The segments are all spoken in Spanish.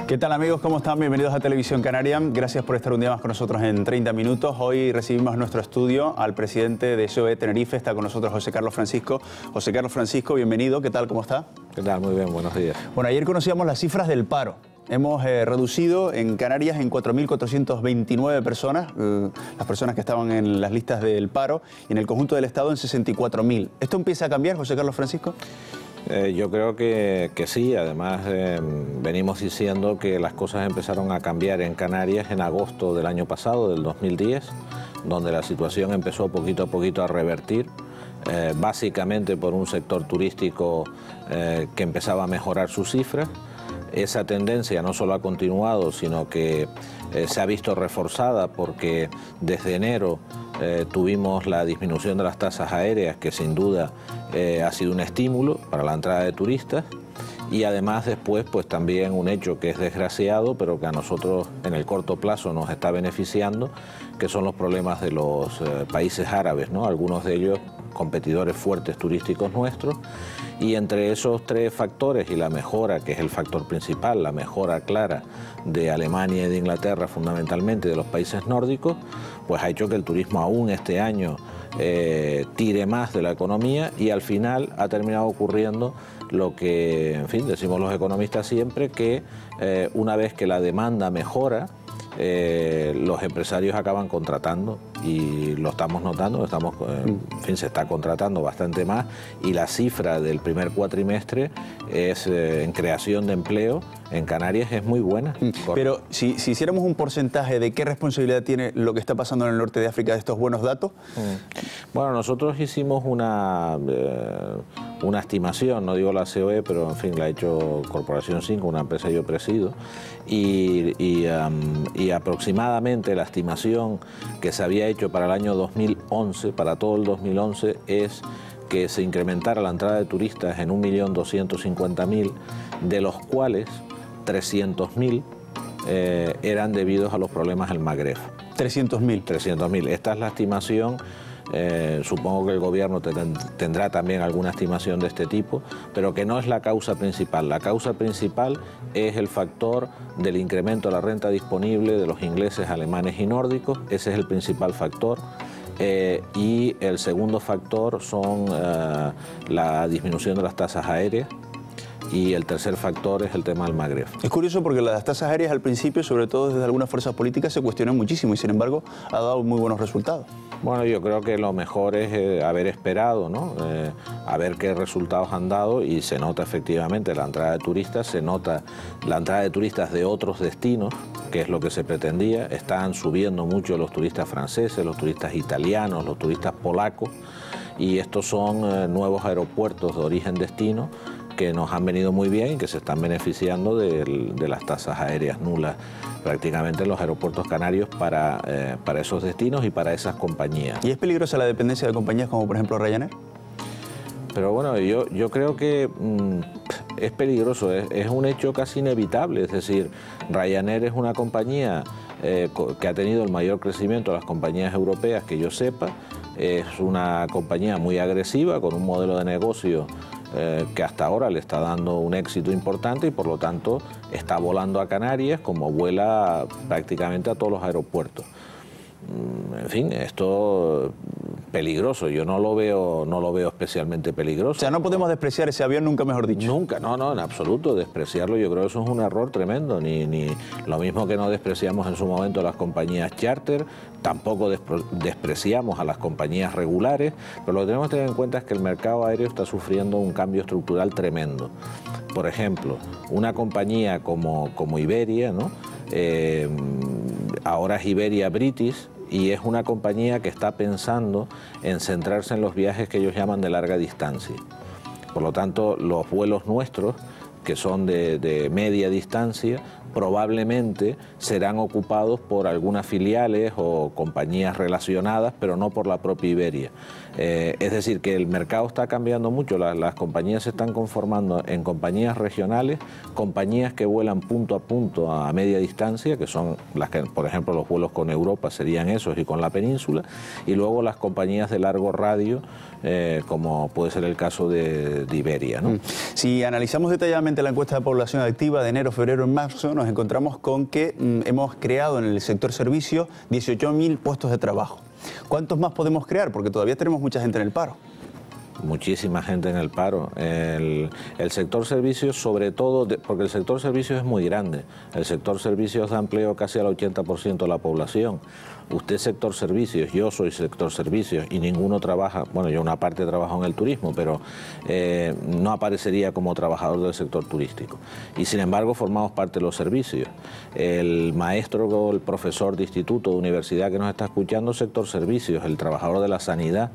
¿Qué tal, amigos? ¿Cómo están? Bienvenidos a Televisión Canaria. Gracias por estar un día más con nosotros en 30 minutos. Hoy recibimos en nuestro estudio al presidente de SOE Tenerife. Está con nosotros José Carlos Francisco. José Carlos Francisco, bienvenido. ¿Qué tal? ¿Cómo está? ¿Qué tal? Muy bien, buenos días. Bueno, ayer conocíamos las cifras del paro. Hemos reducido en Canarias en 4.429 personas, las personas que estaban en las listas del paro, y en el conjunto del Estado en 64.000. ¿Esto empieza a cambiar, José Carlos Francisco? Yo creo que sí. Además, venimos diciendo que las cosas empezaron a cambiar en Canarias en agosto del año pasado, del 2010, donde la situación empezó poquito a poquito a revertir, básicamente por un sector turístico que empezaba a mejorar sus cifras. Esa tendencia no solo ha continuado, sino que se ha visto reforzada porque desde enero tuvimos la disminución de las tasas aéreas, que sin duda ha sido un estímulo para la entrada de turistas, y además después pues también un hecho que es desgraciado, pero que a nosotros en el corto plazo nos está beneficiando, que son los problemas de los países árabes, ¿no? Algunos de ellos competidores fuertes turísticos nuestros. Y entre esos tres factores y la mejora, que es el factor principal, la mejora clara de Alemania y de Inglaterra fundamentalmente, de los países nórdicos, pues ha hecho que el turismo aún este año tire más de la economía, y al final ha terminado ocurriendo lo que, en fin, decimos los economistas siempre, que una vez que la demanda mejora, los empresarios acaban contratando, y lo estamos notando, en fin, se está contratando bastante más, y la cifra del primer cuatrimestre es en creación de empleo en Canarias es muy buena. Pero si hiciéramos un porcentaje de qué responsabilidad tiene lo que está pasando en el norte de África de estos buenos datos. Bueno, nosotros hicimos una estimación, no digo la COE, pero en fin la ha hecho Corporación 5, una empresa que yo presido, y aproximadamente la estimación que se había hecho para el año 2011, para todo el 2011, es que se incrementara la entrada de turistas en 1.250.000, de los cuales 300.000 eran debidos a los problemas del Magreb. 300.000. 300.000. Esta es la estimación. Supongo que el gobierno tendrá también alguna estimación de este tipo, pero que no es la causa principal. La causa principal es el factor del incremento de la renta disponible de los ingleses, alemanes y nórdicos. Ese es el principal factor. Y el segundo factor son la disminución de las tasas aéreas, y el tercer factor es el tema del Magreb. Es curioso porque las tasas aéreas al principio, sobre todo desde algunas fuerzas políticas, se cuestionan muchísimo, y sin embargo ha dado muy buenos resultados. Bueno, yo creo que lo mejor es haber esperado, ¿no? A ver qué resultados han dado, y se nota efectivamente la entrada de turistas, se nota la entrada de turistas de otros destinos, que es lo que se pretendía. Están subiendo mucho los turistas franceses, los turistas italianos, los turistas polacos, y estos son nuevos aeropuertos de origen-destino que nos han venido muy bien y que se están beneficiando de las tasas aéreas nulas prácticamente en los aeropuertos canarios para esos destinos y para esas compañías. ¿Y es peligrosa la dependencia de compañías como por ejemplo Ryanair? Pero bueno, yo creo que es peligroso, es un hecho casi inevitable. Es decir, Ryanair es una compañía que ha tenido el mayor crecimiento de las compañías europeas que yo sepa. Es una compañía muy agresiva, con un modelo de negocio que hasta ahora le está dando un éxito importante, y por lo tanto está volando a Canarias como vuela prácticamente a todos los aeropuertos. En fin, esto peligroso, yo no lo veo especialmente peligroso. O sea, no podemos despreciar ese avión, nunca mejor dicho. Nunca, no, en absoluto, despreciarlo, yo creo que eso es un error tremendo, ni lo mismo que no despreciamos en su momento a las compañías charter, tampoco despreciamos a las compañías regulares, pero lo que tenemos que tener en cuenta es que el mercado aéreo está sufriendo un cambio estructural tremendo. Por ejemplo, una compañía como Iberia, ¿no? Ahora es Iberia British, y es una compañía que está pensando en centrarse en los viajes que ellos llaman de larga distancia. Por lo tanto, los vuelos nuestros, que son de media distancia, probablemente serán ocupados por algunas filiales o compañías relacionadas, pero no por la propia Iberia. Es decir, que el mercado está cambiando mucho, las compañías se están conformando en compañías regionales, compañías que vuelan punto a punto a media distancia, que son las que, por ejemplo, los vuelos con Europa serían esos y con la península, y luego las compañías de largo radio, como puede ser el caso de Iberia, ¿no? Si analizamos detalladamente últimamente la encuesta de población activa de enero, febrero y marzo nos encontramos con que hemos creado en el sector servicios 18.000 puestos de trabajo. ¿Cuántos más podemos crear? Porque todavía tenemos mucha gente en el paro. Muchísima gente en el paro. El sector servicios, sobre todo, porque el sector servicios es muy grande. El sector servicios da empleo casi al 80% de la población. Usted es sector servicios, yo soy sector servicios y ninguno trabaja, bueno, yo una parte trabajo en el turismo, pero no aparecería como trabajador del sector turístico. Y sin embargo formamos parte de los servicios. El maestro o el profesor de instituto, de universidad que nos está escuchando, sector servicios, el trabajador de la sanidad,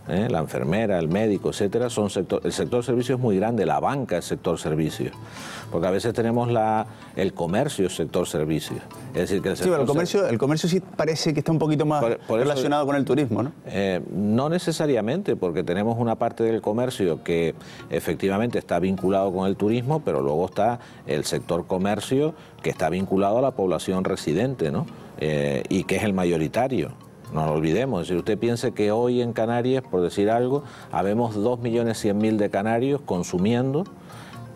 la enfermera, el médico, etcétera, el sector servicios es muy grande, la banca es sector servicios, porque a veces tenemos el comercio es sector servicios. Es decir, que el comercio sí parece que está un poquito más relacionado con el turismo, ¿no? No necesariamente, porque tenemos una parte del comercio que efectivamente está vinculado con el turismo, pero luego está el sector comercio que está vinculado a la población residente, ¿no? Y que es el mayoritario. No lo olvidemos, es decir, usted piense que hoy en Canarias, por decir algo, habemos 2.100.000 de canarios consumiendo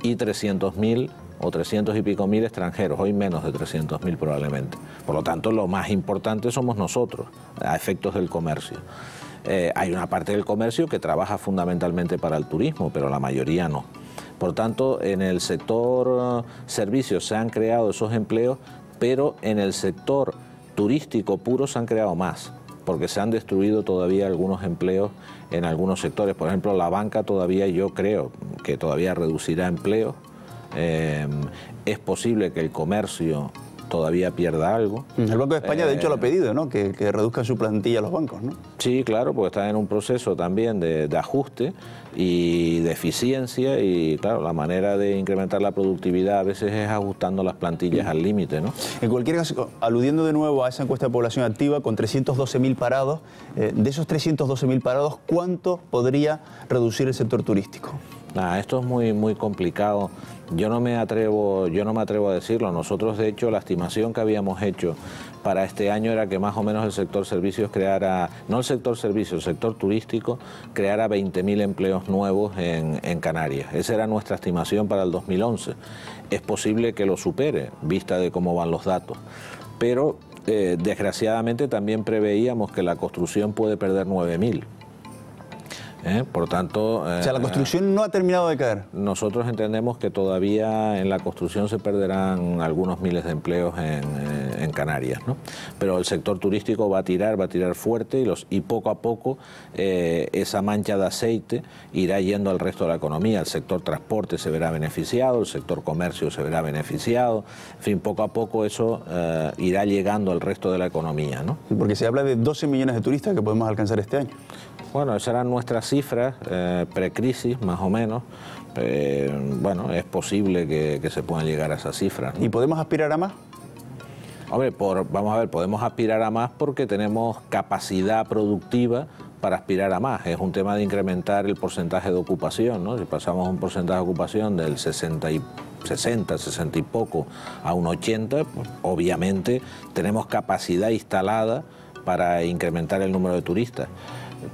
y 300.000 o 300 y pico mil extranjeros, hoy menos de 300.000 probablemente. Por lo tanto, lo más importante somos nosotros, a efectos del comercio. Hay una parte del comercio que trabaja fundamentalmente para el turismo, pero la mayoría no. Por tanto, en el sector servicios se han creado esos empleos, pero en el sector turístico puro se han creado más, porque se han destruido todavía algunos empleos en algunos sectores. Por ejemplo, la banca todavía, yo creo que todavía reducirá empleos. Es posible que el comercio todavía pierda algo. El Banco de España, de hecho, lo ha pedido, ¿no? Que reduzcan su plantilla los bancos, ¿no? Sí, claro, porque están en un proceso también de ajuste y de eficiencia, y claro, la manera de incrementar la productividad a veces es ajustando las plantillas al límite, ¿no? En cualquier caso, aludiendo de nuevo a esa encuesta de población activa, con 312.000 parados, de esos 312.000 parados, ¿cuánto podría reducir el sector turístico? Esto es muy complicado. Yo no me atrevo a decirlo. Nosotros, de hecho, la estimación que habíamos hecho para este año era que más o menos el sector servicios creara, no el sector servicios, el sector turístico, creara 20.000 empleos nuevos en Canarias. Esa era nuestra estimación para el 2011. Es posible que lo supere, vista de cómo van los datos. Pero, desgraciadamente, también preveíamos que la construcción puede perder 9.000. Por tanto... o sea, la construcción no ha terminado de caer. Nosotros entendemos que todavía en la construcción se perderán algunos miles de empleos en Canarias, ¿no? Pero el sector turístico va a tirar fuerte y poco a poco esa mancha de aceite irá yendo al resto de la economía. El sector transporte se verá beneficiado, el sector comercio se verá beneficiado. En fin, poco a poco eso irá llegando al resto de la economía, ¿no? Porque se habla de 12 millones de turistas que podemos alcanzar este año. Bueno, esas eran nuestras cifras, precrisis más o menos. Bueno, es posible que se puedan llegar a esas cifras, ¿no? ¿Y podemos aspirar a más? Hombre, vamos a ver, podemos aspirar a más porque tenemos capacidad productiva para aspirar a más. Es un tema de incrementar el porcentaje de ocupación, ¿no? Si pasamos un porcentaje de ocupación del 60 y poco a un 80, pues, obviamente tenemos capacidad instalada para incrementar el número de turistas.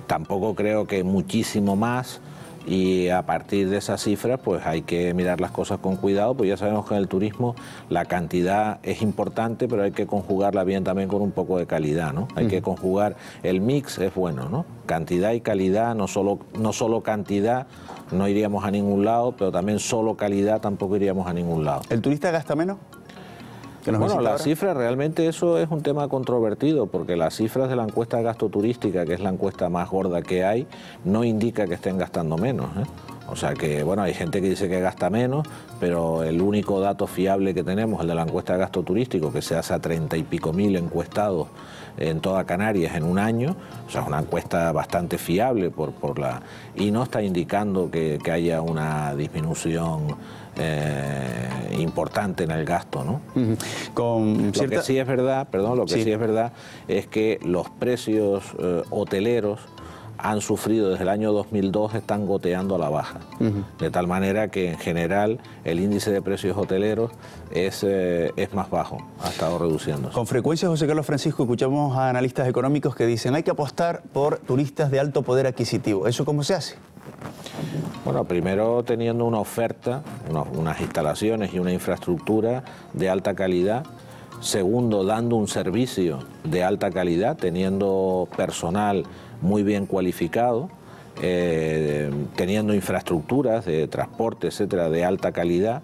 Tampoco creo que muchísimo más, y a partir de esas cifras pues hay que mirar las cosas con cuidado, pues ya sabemos que en el turismo la cantidad es importante, pero hay que conjugarla bien también con un poco de calidad, ¿no? Hay que conjugar, el mix es bueno, ¿no? Cantidad y calidad, no solo cantidad, no iríamos a ningún lado, pero también solo calidad tampoco iríamos a ningún lado. ¿El turista gasta menos? Bueno, las cifras, realmente eso es un tema controvertido, porque las cifras de la encuesta de gasto turística, que es la encuesta más gorda que hay, no indica que estén gastando menos, ¿eh? O sea que, bueno, hay gente que dice que gasta menos, pero el único dato fiable que tenemos, el de la encuesta de gasto turístico, que se hace a 30 y pico mil encuestados en toda Canarias en un año, o sea, es una encuesta bastante fiable y no está indicando que haya una disminución importante en el gasto, ¿no? Lo que sí es verdad, sí es verdad es que los precios hoteleros han sufrido desde el año 2002, están goteando a la baja. De tal manera que en general el índice de precios hoteleros es más bajo, ha estado reduciéndose. Con frecuencia, José Carlos Francisco, escuchamos a analistas económicos que dicen hay que apostar por turistas de alto poder adquisitivo. ¿Eso cómo se hace? Bueno, primero teniendo una oferta, unas instalaciones y una infraestructura de alta calidad. Segundo, dando un servicio de alta calidad, teniendo personal muy bien cualificado, teniendo infraestructuras de transporte, etcétera, de alta calidad,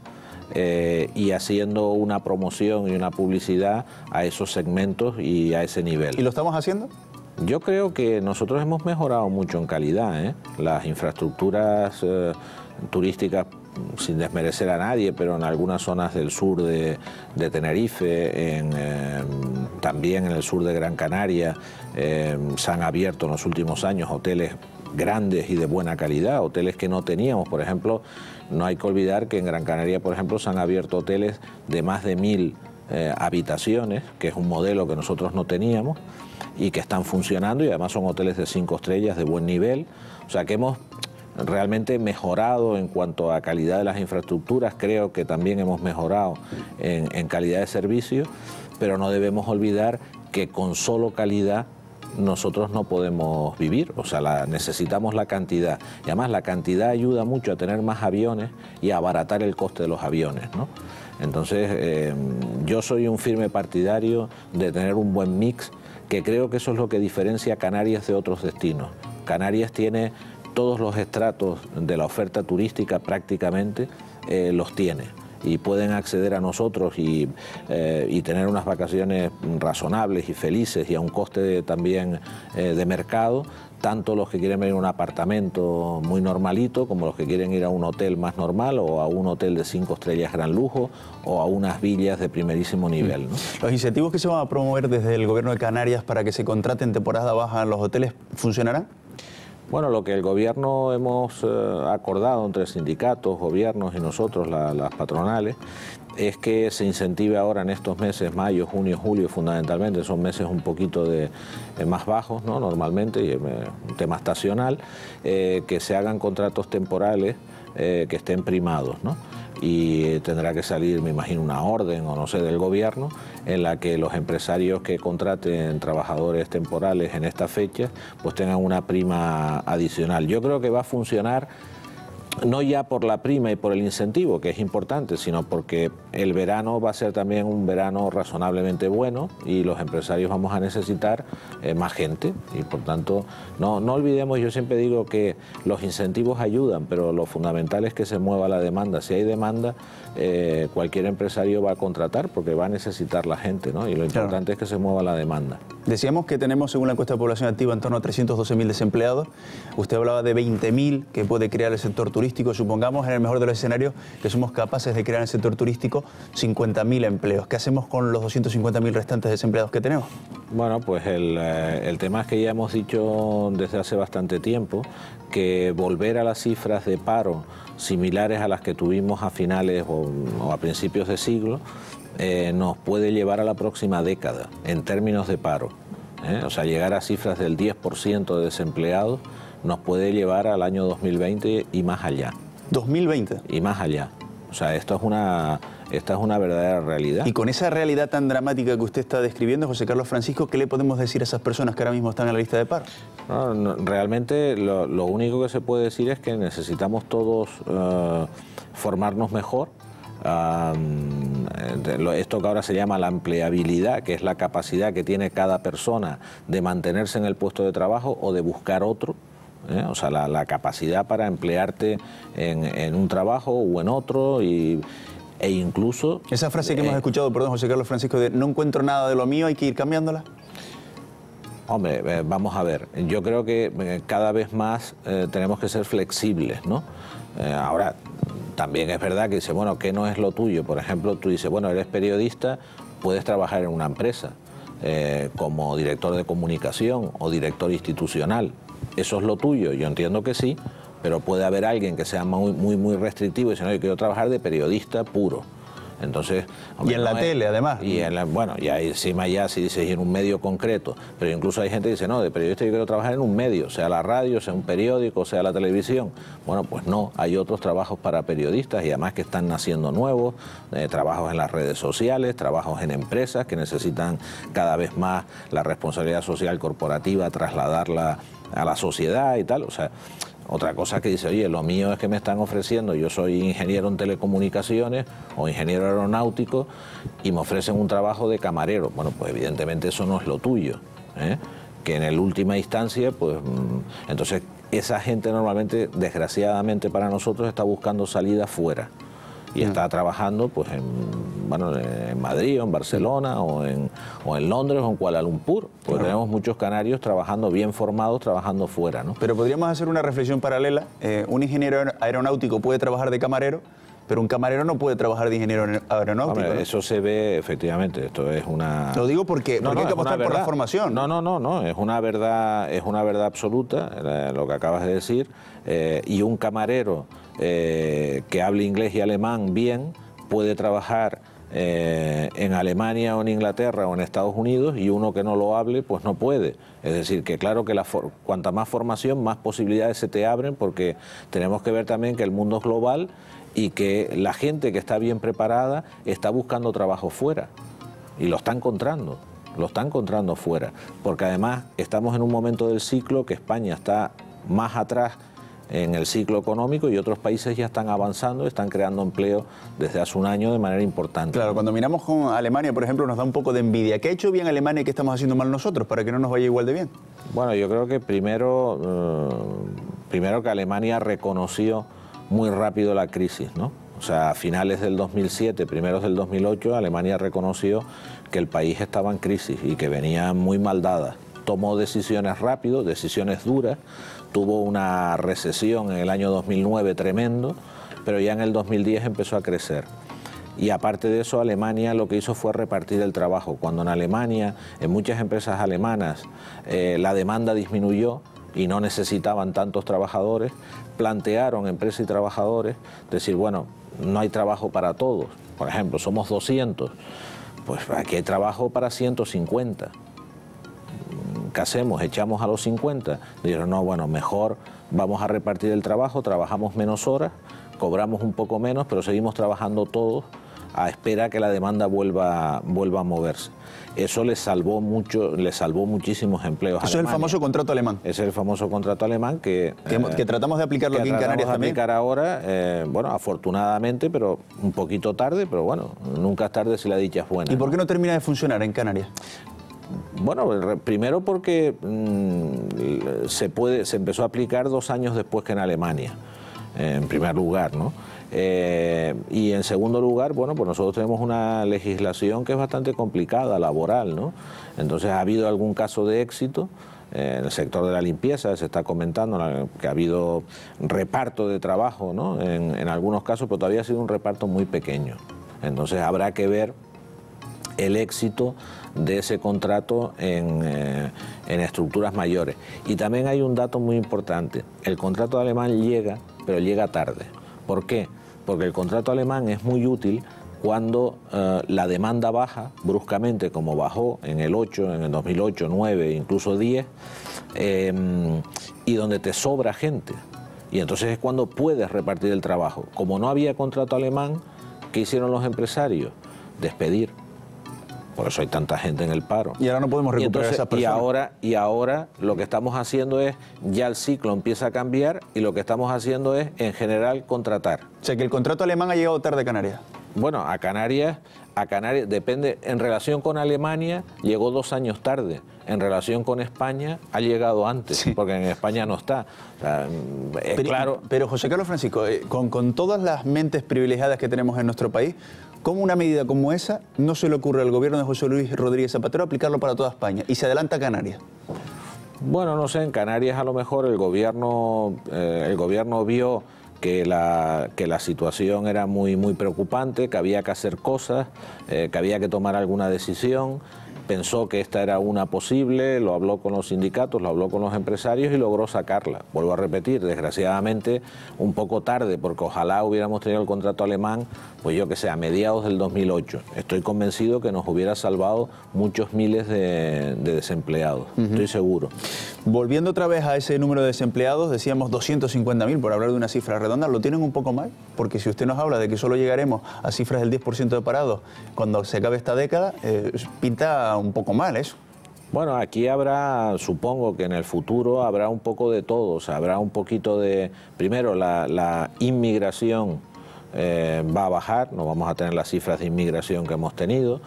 y haciendo una promoción y una publicidad a esos segmentos y a ese nivel. ¿Y lo estamos haciendo? Yo creo que nosotros hemos mejorado mucho en calidad, ¿eh? Las infraestructuras turísticas, sin desmerecer a nadie, pero en algunas zonas del sur de Tenerife, también en el sur de Gran Canaria, se han abierto en los últimos años hoteles grandes y de buena calidad, hoteles que no teníamos. Por ejemplo, no hay que olvidar que en Gran Canaria, por ejemplo, se han abierto hoteles de más de 1000 habitaciones, que es un modelo que nosotros no teníamos y que están funcionando, y además son hoteles de 5 estrellas de buen nivel. O sea que hemos realmente mejorado en cuanto a calidad de las infraestructuras. Creo que también hemos mejorado en calidad de servicio, pero no debemos olvidar que con solo calidad nosotros no podemos vivir. O sea, necesitamos la cantidad, y además la cantidad ayuda mucho a tener más aviones y a abaratar el coste de los aviones, ¿no? Entonces, yo soy un firme partidario de tener un buen mix, que creo que eso es lo que diferencia a Canarias de otros destinos. Canarias tiene todos los estratos de la oferta turística, prácticamente los tiene, y pueden acceder a nosotros y tener unas vacaciones razonables y felices y a un coste también de mercado, tanto los que quieren venir a un apartamento muy normalito como los que quieren ir a un hotel más normal o a un hotel de 5 estrellas gran lujo o a unas villas de primerísimo nivel, ¿no? ¿Los incentivos que se van a promover desde el Gobierno de Canarias para que se contraten temporada baja en los hoteles funcionarán? Bueno, lo que el gobierno hemos acordado entre sindicatos, gobiernos y nosotros, las patronales, es que se incentive ahora en estos meses, mayo, junio, julio fundamentalmente, son meses un poquito más bajos, ¿no? Normalmente, y un tema estacional, que se hagan contratos temporales que estén primados, ¿no? Y tendrá que salir, me imagino, una orden o no sé del gobierno en la que los empresarios que contraten trabajadores temporales en esta fecha pues tengan una prima adicional. Yo creo que va a funcionar no ya por la prima y por el incentivo, que es importante, sino porque el verano va a ser también un verano razonablemente bueno y los empresarios vamos a necesitar más gente, y por tanto no olvidemos, yo siempre digo que los incentivos ayudan, pero lo fundamental es que se mueva la demanda. Si hay demanda, cualquier empresario va a contratar porque va a necesitar la gente, ¿no? Y lo importante es que se mueva la demanda. Decíamos que tenemos, según la encuesta de población activa, en torno a 312.000 desempleados. Usted hablaba de 20.000 que puede crear el sector turístico. Supongamos, en el mejor de los escenarios, que somos capaces de crear en el sector turístico 50.000 empleos. ¿Qué hacemos con los 250.000 restantes desempleados que tenemos? Bueno, pues el tema es que ya hemos dicho desde hace bastante tiempo que volver a las cifras de paro similares a las que tuvimos a finales o a principios de siglo nos puede llevar a la próxima década en términos de paro. O sea, llegar a cifras del 10% de desempleados nos puede llevar al año 2020 y más allá. ¿2020? Y más allá. O sea, esta es una verdadera realidad. Y con esa realidad tan dramática que usted está describiendo, José Carlos Francisco, ¿qué le podemos decir a esas personas que ahora mismo están en la lista de paro? Realmente lo único que se puede decir es que necesitamos todos formarnos mejor. Esto que ahora se llama la empleabilidad, que es la capacidad que tiene cada persona de mantenerse en el puesto de trabajo o de buscar otro. O sea, la capacidad para emplearte en un trabajo o en otro e incluso... Esa frase que hemos escuchado, perdón, José Carlos Francisco, de no encuentro nada de lo mío, hay que ir cambiándola. Hombre, vamos a ver, yo creo que cada vez más tenemos que ser flexibles, ¿no? Ahora, también es verdad que dice, bueno, ¿qué no es lo tuyo? Por ejemplo, tú dices, bueno, eres periodista, puedes trabajar en una empresa como director de comunicación o director institucional. ¿Eso es lo tuyo? Yo entiendo que sí, pero puede haber alguien que sea muy restrictivo y dice, no, yo quiero trabajar de periodista puro. Entonces, hombre, y en la tele, además. Y bueno, y ahí encima ya si dices en un medio concreto, pero incluso hay gente que dice, no, de periodista yo quiero trabajar en un medio, sea la radio, sea un periódico, sea la televisión. Bueno, pues no, hay otros trabajos para periodistas y además que están naciendo nuevos, trabajos en las redes sociales, trabajos en empresas que necesitan cada vez más la responsabilidad social corporativa, trasladarla a la sociedad y tal. O sea, Otra cosa que dice, oye, lo mío es que me están ofreciendo, yo soy ingeniero en telecomunicaciones o ingeniero aeronáutico y me ofrecen un trabajo de camarero. Bueno, pues evidentemente eso no es lo tuyo, ¿eh? Que en el última instancia, pues entonces esa gente normalmente, desgraciadamente para nosotros, está buscando salida fuera. Y está trabajando pues en Madrid o en Barcelona o en Londres o en Kuala Lumpur, porque tenemos muchos canarios trabajando bien formados, trabajando fuera, ¿no? Pero podríamos hacer una reflexión paralela. Un ingeniero aeronáutico puede trabajar de camarero, pero un camarero no puede trabajar de ingeniero aeronáutico. Hombre, ¿no? Eso se ve, efectivamente, esto es una... Lo digo porque hay que apostar por la formación. No, es una verdad absoluta, lo que acabas de decir, y un camarero que hable inglés y alemán bien puede trabajar en Alemania o en Inglaterra o en Estados Unidos, y uno que no lo hable pues no puede. Es decir, que claro que cuanta más formación, más posibilidades se te abren, porque tenemos que ver también que el mundo es global y que la gente que está bien preparada está buscando trabajo fuera y lo está encontrando fuera, porque además estamos en un momento del ciclo que España está más atrás en el ciclo económico y otros países ya están avanzando, están creando empleo desde hace un año de manera importante. Claro, cuando miramos con Alemania, por ejemplo, nos da un poco de envidia. ¿Qué ha hecho bien Alemania y qué estamos haciendo mal nosotros para que no nos vaya igual de bien? Bueno, yo creo que primero que Alemania reconoció muy rápido la crisis, ¿no? O sea, a finales del 2007, primeros del 2008, Alemania reconoció que el país estaba en crisis y que venía muy mal dada. Tomó decisiones rápido, decisiones duras, tuvo una recesión en el año 2009 tremendo, pero ya en el 2010 empezó a crecer. Y aparte de eso, Alemania lo que hizo fue repartir el trabajo. Cuando en Alemania, en muchas empresas alemanas, la demanda disminuyó y no necesitaban tantos trabajadores, plantearon empresas y trabajadores decir, bueno, no hay trabajo para todos. Por ejemplo, somos 200, pues aquí hay trabajo para 150. ¿Qué hacemos? ¿Echamos a los 50? Dijeron, no, bueno, mejor vamos a repartir el trabajo, trabajamos menos horas, cobramos un poco menos, pero seguimos trabajando todos a espera que la demanda vuelva a moverse. Eso les salvó muchísimos empleos. Eso es el famoso contrato alemán. Ese es el famoso contrato alemán que tratamos de aplicarlo aquí en Canarias también. Aplicar ahora, bueno, afortunadamente, pero un poquito tarde, pero bueno, nunca es tarde si la dicha es buena. ¿Y por qué no termina de funcionar en Canarias? Bueno, primero porque se empezó a aplicar 2 años después que en Alemania, en primer lugar, ¿no? Y en segundo lugar, bueno, pues nosotros tenemos una legislación que es bastante complicada, laboral, ¿no? Entonces ha habido algún caso de éxito. En el sector de la limpieza se está comentando que ha habido reparto de trabajo, ¿no? En algunos casos, pero todavía ha sido un reparto muy pequeño. Entonces habrá que ver el éxito de ese contrato en estructuras mayores. Y también hay un dato muy importante: el contrato alemán llega, pero llega tarde. ¿Por qué? Porque el contrato alemán es muy útil cuando la demanda baja bruscamente, como bajó en el 8, en el 2008, 9, incluso 10, y donde te sobra gente. Y entonces es cuando puedes repartir el trabajo. Como no había contrato alemán, ¿qué hicieron los empresarios? Despedir. Por eso hay tanta gente en el paro. Y ahora no podemos recuperar esas personas. Y ahora lo que estamos haciendo es, ya el ciclo empieza a cambiar y lo que estamos haciendo es, en general, contratar. O sea, que el contrato alemán ha llegado tarde a Canarias. Bueno, a Canarias depende. En relación con Alemania llegó 2 años tarde. En relación con España ha llegado antes, sí, porque en España no está. O sea, claro. Pero José Carlos Francisco, con todas las mentes privilegiadas que tenemos en nuestro país, ¿cómo una medida como esa no se le ocurre al gobierno de José Luis Rodríguez Zapatero aplicarlo para toda España y se adelanta a Canarias? Bueno, no sé, en Canarias a lo mejor el gobierno vio que la situación era muy preocupante, que había que hacer cosas, que había que tomar alguna decisión. Pensó que esta era una posible, lo habló con los sindicatos, lo habló con los empresarios y logró sacarla. Vuelvo a repetir, desgraciadamente un poco tarde, porque ojalá hubiéramos tenido el contrato alemán, pues yo que sé, a mediados del 2008. Estoy convencido que nos hubiera salvado muchos miles de desempleados, estoy seguro. Volviendo otra vez a ese número de desempleados, decíamos 250.000, por hablar de una cifra redonda, ¿lo tienen un poco mal? Porque si usted nos habla de que solo llegaremos a cifras del 10% de parados cuando se acabe esta década, pinta un poco mal eso. Bueno, aquí habrá, supongo que en el futuro habrá un poco de todo, o sea, habrá un poquito de, primero la inmigración va a bajar, no vamos a tener las cifras de inmigración que hemos tenido,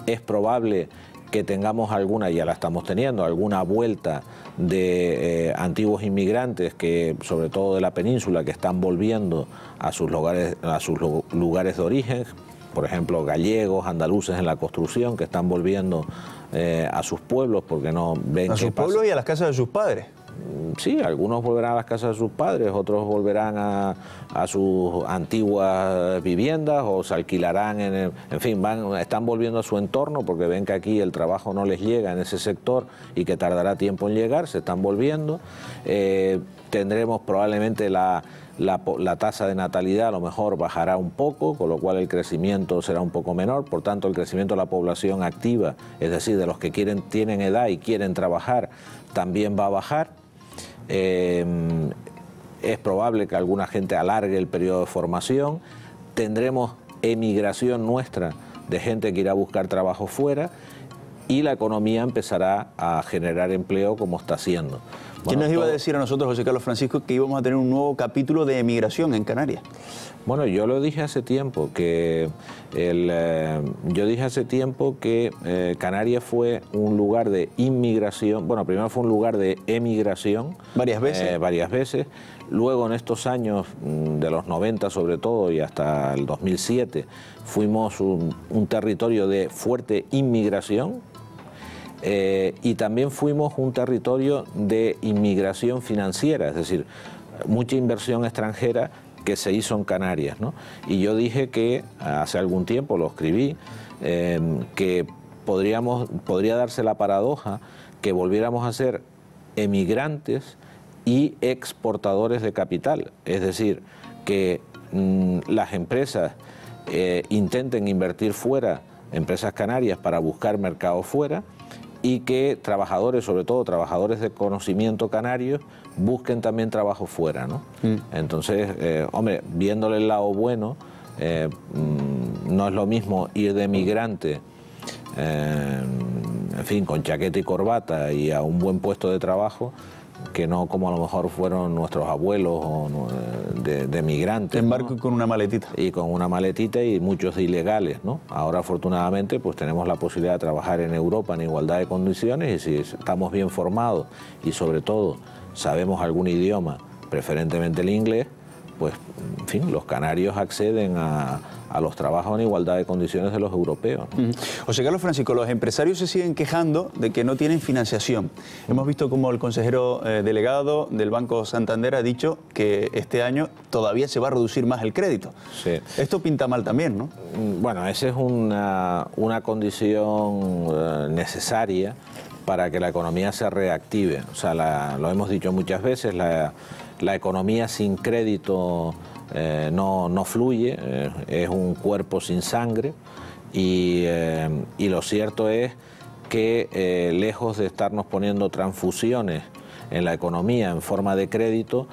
es probable que tengamos alguna, ya la estamos teniendo, alguna vuelta de antiguos inmigrantes, que sobre todo de la península, que están volviendo a sus lugares de origen, por ejemplo, gallegos, andaluces en la construcción, que están volviendo a sus pueblos porque no ven a sus pueblos y a las casas de sus padres. Sí, algunos volverán a las casas de sus padres, otros volverán a sus antiguas viviendas o se alquilarán, en fin, están volviendo a su entorno porque ven que aquí el trabajo no les llega en ese sector y que tardará tiempo en llegar, se están volviendo. Tendremos probablemente la tasa de natalidad, a lo mejor bajará un poco, con lo cual el crecimiento será un poco menor, por tanto el crecimiento de la población activa, es decir, de los que tienen edad y quieren trabajar, también va a bajar. Es probable que alguna gente alargue el periodo de formación, tendremos emigración nuestra de gente que irá a buscar trabajo fuera y la economía empezará a generar empleo como está haciendo. ¿Quién nos iba a decir a nosotros, José Carlos Francisco, que íbamos a tener un nuevo capítulo de emigración en Canarias? Bueno, yo lo dije hace tiempo, que Canarias fue un lugar de inmigración, bueno, primero fue un lugar de emigración. ¿Varias veces? Varias veces. Luego, en estos años, de los 90 sobre todo, y hasta el 2007, fuimos un territorio de fuerte inmigración. Y también fuimos un territorio de inmigración financiera, es decir, mucha inversión extranjera que se hizo en Canarias, ¿no? Y yo dije que, hace algún tiempo, lo escribí, que podría darse la paradoja que volviéramos a ser emigrantes y exportadores de capital, es decir, que las empresas intenten invertir fuera, empresas canarias, para buscar mercado fuera, y que trabajadores, sobre todo trabajadores de conocimiento canarios, busquen también trabajo fuera, ¿no? Entonces, hombre, viéndole el lado bueno, no es lo mismo ir de migrante, en fin, con chaqueta y corbata y a un buen puesto de trabajo, que no como a lo mejor fueron nuestros abuelos o de migrantes. En barco, ¿no? Con una maletita. Y con una maletita y muchos de ilegales, ¿no? Ahora, afortunadamente, pues tenemos la posibilidad de trabajar en Europa en igualdad de condiciones, y si estamos bien formados y sobre todo sabemos algún idioma, preferentemente el inglés, pues, en fin, los canarios acceden a los trabajos en igualdad de condiciones de los europeos, ¿no? José Carlos Francisco, los empresarios se siguen quejando de que no tienen financiación. Hemos visto como el consejero delegado del Banco Santander ha dicho que este año todavía se va a reducir más el crédito. Sí. Esto pinta mal también, ¿no? Bueno, esa es una condición necesaria para que la economía se reactive. O sea, lo hemos dicho muchas veces, la economía sin crédito no fluye, es un cuerpo sin sangre, y lo cierto es que lejos de estarnos poniendo transfusiones en la economía en forma de crédito,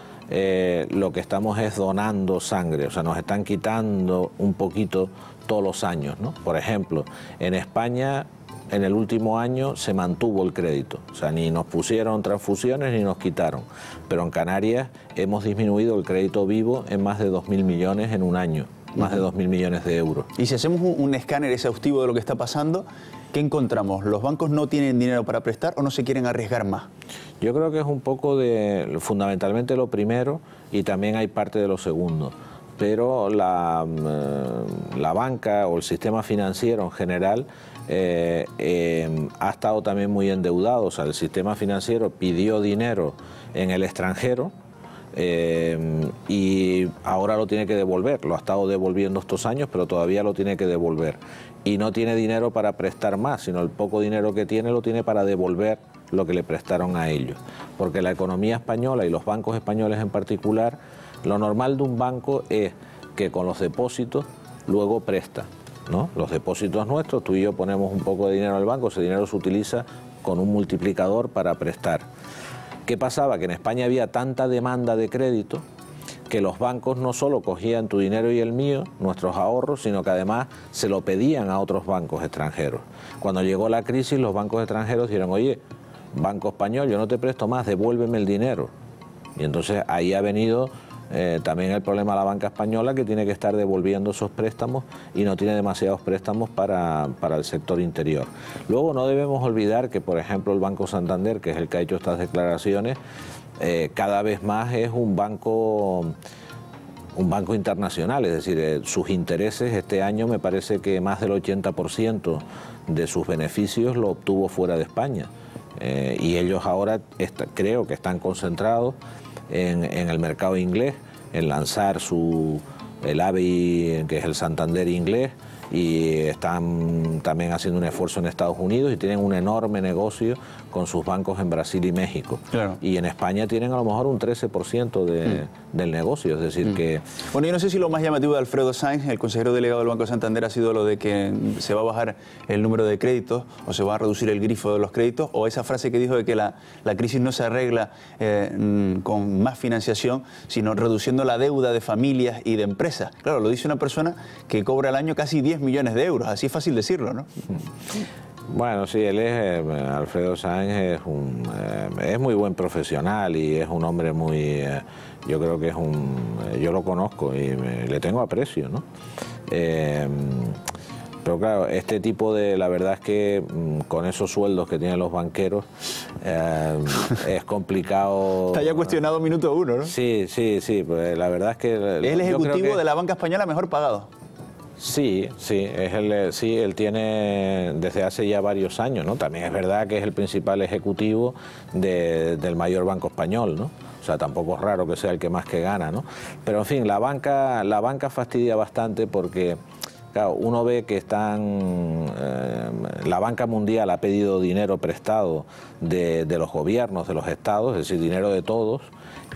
lo que estamos es donando sangre, o sea, nos están quitando un poquito todos los años, ¿no? Por ejemplo, en España, en el último año se mantuvo el crédito, o sea, ni nos pusieron transfusiones ni nos quitaron, pero en Canarias hemos disminuido el crédito vivo en más de 2.000 millones en un año, más de 2.000 millones de euros. Y si hacemos un escáner exhaustivo de lo que está pasando, ¿qué encontramos? ¿Los bancos no tienen dinero para prestar o no se quieren arriesgar más? Yo creo que es un poco fundamentalmente lo primero, y también hay parte de lo segundo. Pero la banca o el sistema financiero en general ha estado también muy endeudado. O sea, el sistema financiero pidió dinero en el extranjero y ahora lo tiene que devolver. Lo ha estado devolviendo estos años, pero todavía lo tiene que devolver. Y no tiene dinero para prestar más, sino el poco dinero que tiene lo tiene para devolver lo que le prestaron a ellos. Porque la economía española y los bancos españoles en particular, lo normal de un banco es que con los depósitos luego presta, ¿no? Los depósitos nuestros, tú y yo ponemos un poco de dinero al banco, ese dinero se utiliza con un multiplicador para prestar. ¿Qué pasaba? Que en España había tanta demanda de crédito que los bancos no solo cogían tu dinero y el mío, nuestros ahorros, sino que además se lo pedían a otros bancos extranjeros. Cuando llegó la crisis, los bancos extranjeros dijeron, oye, Banco Español, yo no te presto más, devuélveme el dinero. Y entonces ahí ha venido también el problema de la banca española, que tiene que estar devolviendo esos préstamos y no tiene demasiados préstamos para el sector interior. Luego no debemos olvidar que, por ejemplo, el Banco Santander, que es el que ha hecho estas declaraciones, cada vez más es un banco internacional, es decir, sus intereses este año me parece que más del 80% de sus beneficios lo obtuvo fuera de España. Y ellos ahora creo que están concentrados en el mercado inglés, en lanzar el ABI, que es el Santander inglés, y están también haciendo un esfuerzo en Estados Unidos y tienen un enorme negocio con sus bancos en Brasil y México. Claro. Y en España tienen a lo mejor un 13% del negocio, es decir que... Bueno, yo no sé si lo más llamativo de Alfredo Sáenz, el consejero delegado del Banco Santander, ha sido lo de que se va a bajar el número de créditos o se va a reducir el grifo de los créditos, o esa frase que dijo de que la crisis no se arregla con más financiación, sino reduciendo la deuda de familias y de empresas. Claro, lo dice una persona que cobra al año casi 10 millones de euros, así es fácil decirlo, ¿no? Bueno, sí, él es, Alfredo Sáenz es muy buen profesional y es un hombre muy, yo creo que es yo lo conozco y le tengo aprecio, ¿no? Pero claro, este tipo la verdad es que con esos sueldos que tienen los banqueros es complicado. Está ya cuestionado minuto uno, ¿no? Sí, pues la verdad es que... Es el ejecutivo de la banca española mejor pagado. Sí, él tiene desde hace ya varios años, ¿no? También es verdad que es el principal ejecutivo del mayor banco español, ¿no? O sea, tampoco es raro que sea el que más que gana, ¿no? Pero en fin, la banca fastidia bastante porque, claro, uno ve que la banca mundial ha pedido dinero prestado de los gobiernos, de los estados, es decir, dinero de todos,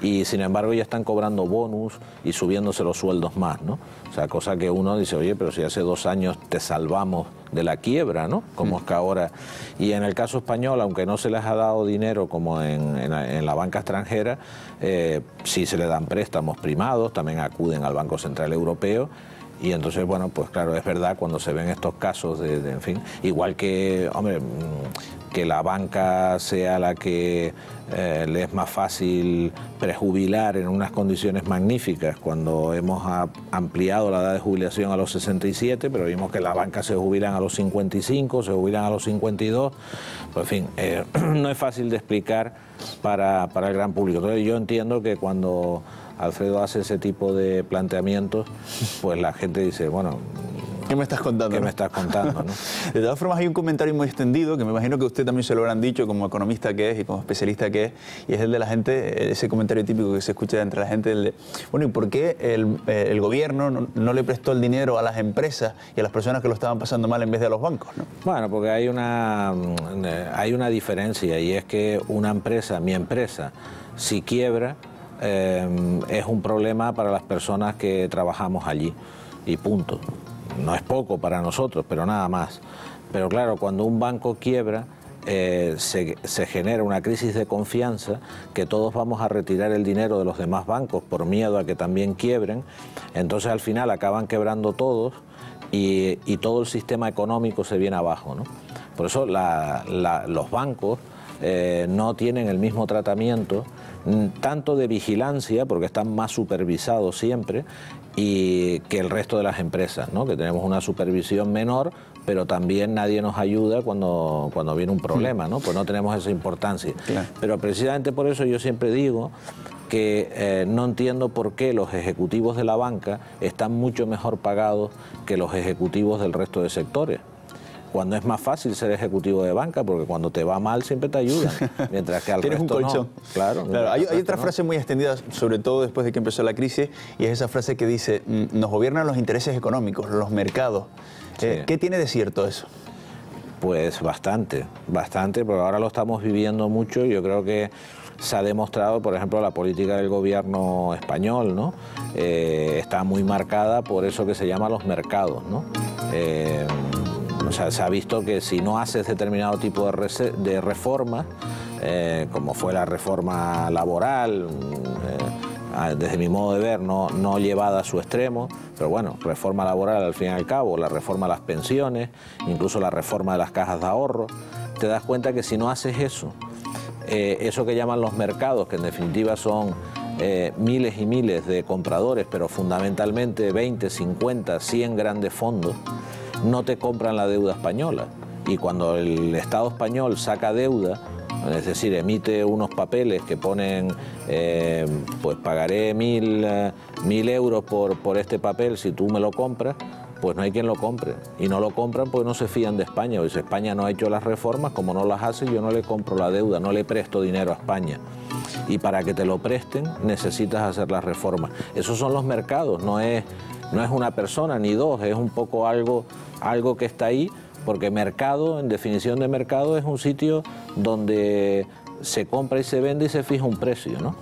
y sin embargo ya están cobrando bonus y subiéndose los sueldos más, ¿no? O sea, cosa que uno dice, oye, pero si hace 2 años te salvamos de la quiebra, ¿no? Como es que ahora... Y en el caso español, aunque no se les ha dado dinero como en la banca extranjera, sí se le dan préstamos primados, también acuden al Banco Central Europeo. Y entonces, bueno, pues claro, es verdad cuando se ven estos casos en fin, igual que, hombre, que la banca sea la que le es más fácil prejubilar en unas condiciones magníficas cuando hemos ampliado la edad de jubilación a los 67, pero vimos que la banca se jubilan a los 55, se jubilan a los 52, pues en fin, no es fácil de explicar para el gran público. Entonces yo entiendo que cuando Alfredo hace ese tipo de planteamientos, pues la gente dice, bueno, ¿qué me estás contando? ¿Qué me estás contando, no? De todas formas, hay un comentario muy extendido que me imagino que usted también se lo habrán dicho como economista que es y como especialista que es, y es el de la gente, ese comentario típico que se escucha entre la gente, el de, bueno, ¿y por qué el gobierno no le prestó el dinero a las empresas y a las personas que lo estaban pasando mal en vez de a los bancos, ¿no? Bueno, porque hay una diferencia, y es que una empresa, mi empresa, si quiebra, es un problema para las personas que trabajamos allí, y punto. No es poco para nosotros, pero nada más. Pero claro, cuando un banco quiebra, se genera una crisis de confianza, que todos vamos a retirar el dinero de los demás bancos por miedo a que también quiebren. Entonces al final acaban quebrando todos y todo el sistema económico se viene abajo, ¿no? Por eso los bancos no tienen el mismo tratamiento, tanto de vigilancia, porque están más supervisados siempre, y que el resto de las empresas, ¿no? Que tenemos una supervisión menor, pero también nadie nos ayuda cuando viene un problema, ¿no? Pues no tenemos esa importancia. Claro. Pero precisamente por eso yo siempre digo que no entiendo por qué los ejecutivos de la banca están mucho mejor pagados que los ejecutivos del resto de sectores. Cuando es más fácil ser ejecutivo de banca, porque cuando te va mal siempre te ayudan, mientras que al Tienes resto un colchón. No. Claro, hay otra frase muy extendida, sobre todo después de que empezó la crisis, y es esa frase que dice, nos gobiernan los intereses económicos, los mercados. Sí. ¿Qué tiene de cierto eso? Pues bastante, porque ahora lo estamos viviendo mucho. Yo creo que se ha demostrado, por ejemplo, la política del gobierno español, ¿no? Está muy marcada por eso que se llama los mercados, ¿no? O sea, se ha visto que si no haces determinado tipo de reforma, como fue la reforma laboral, desde mi modo de ver, no llevada a su extremo, pero bueno, reforma laboral al fin y al cabo, la reforma de las pensiones, incluso la reforma de las cajas de ahorro. Te das cuenta que si no haces eso, eso que llaman los mercados, que en definitiva son miles y miles de compradores, pero fundamentalmente 20, 50, 100 grandes fondos, no te compran la deuda española. Y cuando el Estado español saca deuda, es decir, emite unos papeles que ponen, pues pagaré 1.000 euros por este papel si tú me lo compras, pues no hay quien lo compre. Y no lo compran porque no se fían de España. O sea, España no ha hecho las reformas, como no las hace, yo no le compro la deuda, no le presto dinero a España. Y para que te lo presten necesitas hacer las reformas. Esos son los mercados, no es una persona ni dos, es un poco algo que está ahí, porque mercado, en definición de mercado, es un sitio donde se compra y se vende y se fija un precio, ¿no?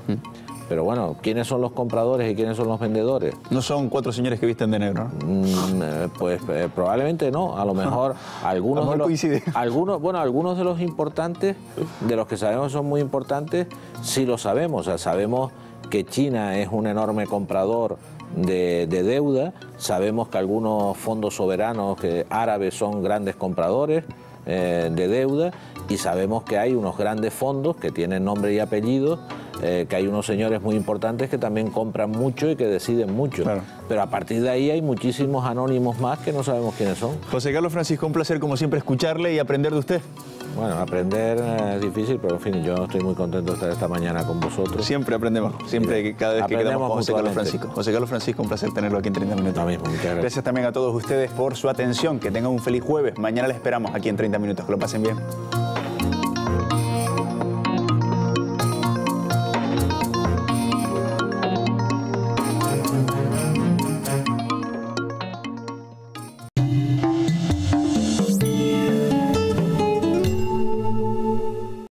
Pero bueno, ¿quiénes son los compradores y quiénes son los vendedores? No son 4 señores que visten de negro, ¿no? Pues probablemente no, a lo mejor algunos de los importantes, de los que sabemos son muy importantes, sí lo sabemos. O sea, sabemos que China es un enorme comprador de deuda, sabemos que algunos fondos soberanos árabes son grandes compradores de deuda, y sabemos que hay unos grandes fondos que tienen nombre y apellido, que hay unos señores muy importantes que también compran mucho y que deciden mucho. Claro. Pero a partir de ahí hay muchísimos anónimos más que no sabemos quiénes son. José Carlos Francisco, un placer como siempre escucharle y aprender de usted. Bueno, aprender es difícil, pero en fin, yo estoy muy contento de estar esta mañana con vosotros. Siempre aprendemos, siempre, cada vez que quedamos con José Carlos Francisco. José Carlos Francisco, un placer tenerlo aquí en 30 Minutos. Lo mismo, muchas gracias. Gracias también a todos ustedes por su atención, que tengan un feliz jueves. Mañana les esperamos aquí en 30 Minutos, que lo pasen bien.